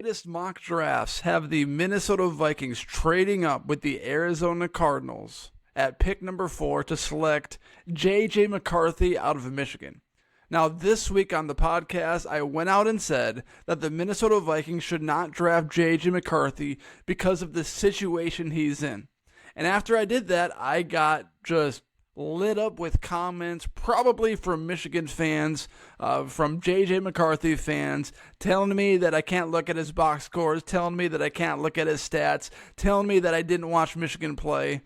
Latest mock drafts have the Minnesota Vikings trading up with the Arizona Cardinals at pick number 4 to select JJ McCarthy out of Michigan. Now, this week on the podcast, I went out and said that the Minnesota Vikings should not draft JJ McCarthy because of the situation he's in. And after I did that, I got just lit up with comments, probably from Michigan fans, from JJ McCarthy fans, telling me that I can't look at his box scores, telling me that I can't look at his stats, telling me that I didn't watch Michigan play,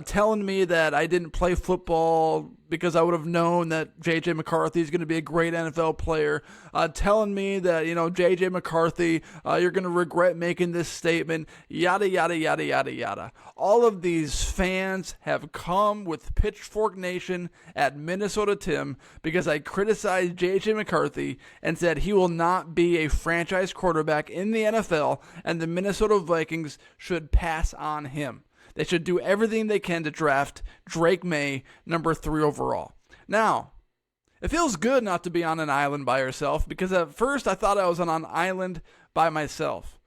telling me that I didn't play football because I would have known that JJ McCarthy is going to be a great NFL player, telling me that, JJ McCarthy, you're going to regret making this statement, yada, yada, yada, yada, yada. All of these fans have come with Pitchfork Nation at Minnesota Tim because I criticized JJ McCarthy and said he will not be a franchise quarterback in the NFL, and the Minnesota Vikings should pass on him. They should do everything they can to draft Drake May, number 3 overall. Now, it feels good not to be on an island by yourself, because at first I thought I was on an island by myself.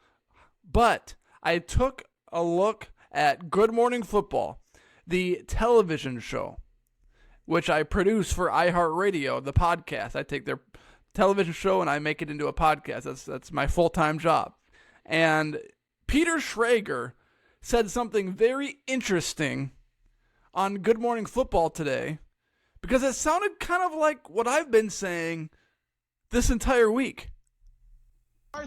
But I took a look at Good Morning Football, the television show, which I produce for iHeartRadio, the podcast. I take their television show and I make it into a podcast. That's my full-time job. And Peter Schrager said something very interesting on Good Morning Football today, because it sounded kind of like what I've been saying this entire week.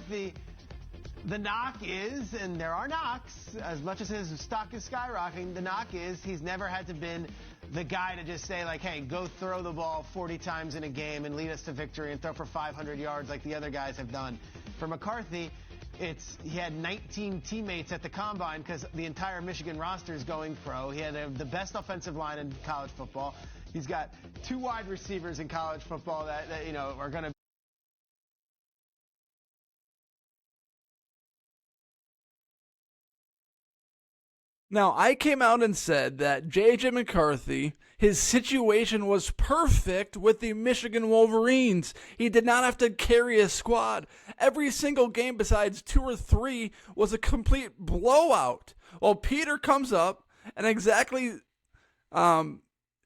The knock is, and there are knocks, as much as his stock is skyrocketing, the knock is he's never had to been the guy to just say, like, hey, go throw the ball 40 times in a game and lead us to victory and throw for 500 yards like the other guys have done. For McCarthy, he had 19 teammates at the combine because the entire Michigan roster is going pro. He had the best offensive line in college football. He's got 2 wide receivers in college football that are going to. Now, I came out and said that JJ McCarthy, his situation was perfect with the Michigan Wolverines. He did not have to carry a squad. Every single game besides 2 or 3 was a complete blowout. Well, Peter comes up and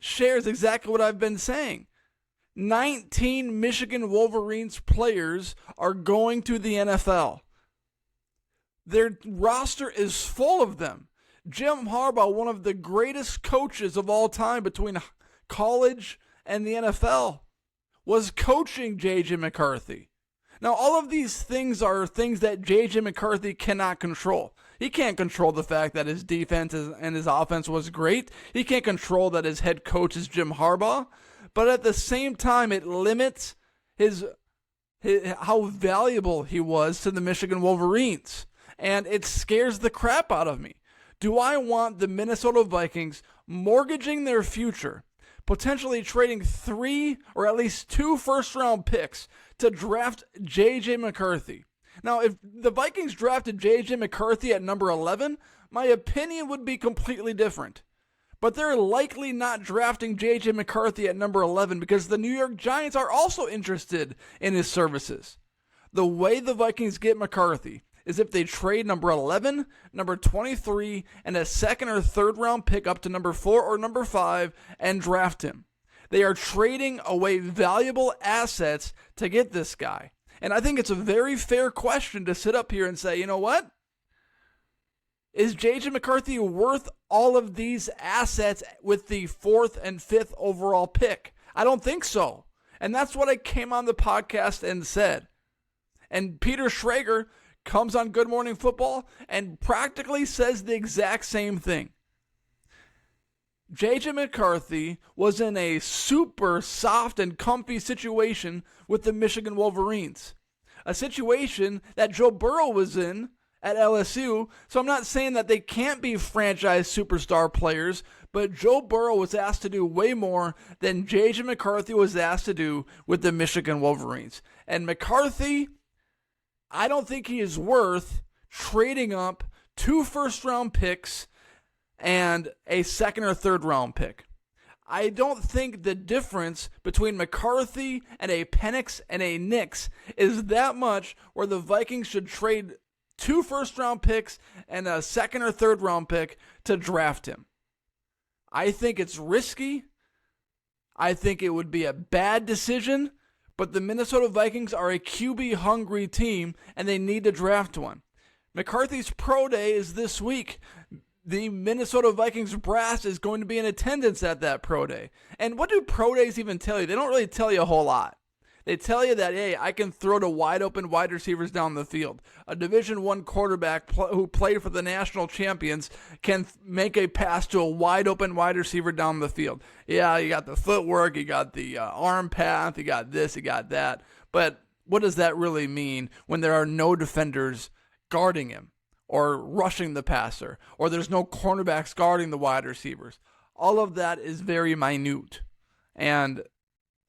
shares exactly what I've been saying. 19 Michigan Wolverines players are going to the NFL. Their roster is full of them. Jim Harbaugh, one of the greatest coaches of all time between college and the NFL, was coaching J.J. McCarthy. Now, all of these things are things that J.J. McCarthy cannot control. He can't control the fact that his defense and his offense was great. He can't control that his head coach is Jim Harbaugh. But at the same time, it limits how valuable he was to the Michigan Wolverines. And it scares the crap out of me. Do I want the Minnesota Vikings mortgaging their future, potentially trading 3 or at least 2 first-round picks to draft J.J. McCarthy? Now, if the Vikings drafted J.J. McCarthy at number 11, my opinion would be completely different. But they're likely not drafting J.J. McCarthy at number 11 because the New York Giants are also interested in his services. The way the Vikings get McCarthy is if they trade number 11, number 23, and a second or third round pick up to number 4 or number 5 and draft him. They are trading away valuable assets to get this guy. And I think it's a very fair question to sit up here and say, you know what? Is J.J. McCarthy worth all of these assets with the 4th and 5th overall pick? I don't think so. And that's what I came on the podcast and said. And Peter Schrager comes on Good Morning Football and practically says the exact same thing. J.J. McCarthy was in a super soft and comfy situation with the Michigan Wolverines. A situation that Joe Burrow was in at LSU. So I'm not saying that they can't be franchise superstar players, but Joe Burrow was asked to do way more than J.J. McCarthy was asked to do with the Michigan Wolverines. And McCarthy, I don't think he is worth trading up 2 first-round picks and a second or third round pick. I don't think the difference between McCarthy and a Penix and a Nix is that much where the Vikings should trade 2 first-round picks and a second or third-round pick to draft him. I think it's risky. I think it would be a bad decision, but the Minnesota Vikings are a QB-hungry team, and they need to draft one. McCarthy's pro day is this week. The Minnesota Vikings brass is going to be in attendance at that pro day. And what do pro days even tell you? They don't really tell you a whole lot. They tell you that, hey, I can throw to wide open wide receivers down the field. A Division I quarterback who played for the national champions can make a pass to a wide open wide receiver down the field. Yeah, you got the footwork, you got the arm path, you got this, you got that. But what does that really mean when there are no defenders guarding him or rushing the passer, or there's no cornerbacks guarding the wide receivers? All of that is very minute. And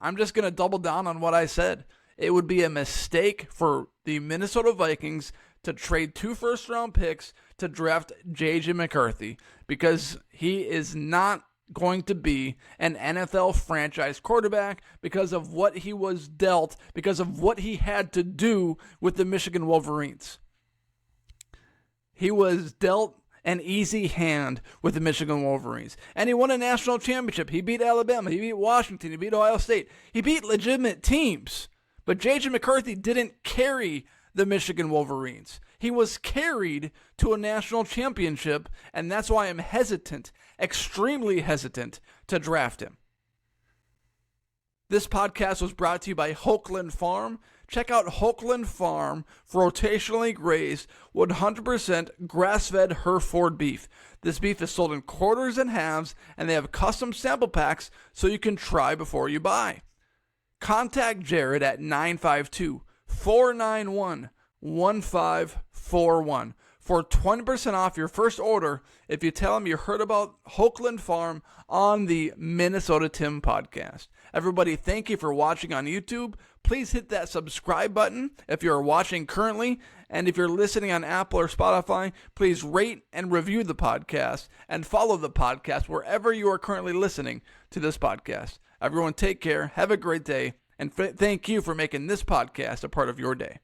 I'm just going to double down on what I said. It would be a mistake for the Minnesota Vikings to trade 2 first-round picks to draft JJ McCarthy, because he is not going to be an NFL franchise quarterback because of what he was dealt, because of what he had to do with the Michigan Wolverines. He was dealt an easy hand with the Michigan Wolverines. And he won a national championship. He beat Alabama. He beat Washington. He beat Ohio State. He beat legitimate teams. But J.J. McCarthy didn't carry the Michigan Wolverines. He was carried to a national championship, and that's why I'm hesitant, extremely hesitant, to draft him. This podcast was brought to you by Hokeland Farm. Check out Hokeland Farm for rotationally grazed, 100% grass-fed Hereford beef. This beef is sold in quarters and halves, and they have custom sample packs so you can try before you buy. Contact Jared at 952-491-1541 for 20% off your first order if you tell him you heard about Hokeland Farm on the Minnesota Tim podcast. Everybody, thank you for watching on YouTube. Please hit that subscribe button if you're watching currently. And if you're listening on Apple or Spotify, please rate and review the podcast and follow the podcast wherever you are currently listening to this podcast. Everyone, take care. Have a great day. And thank you for making this podcast a part of your day.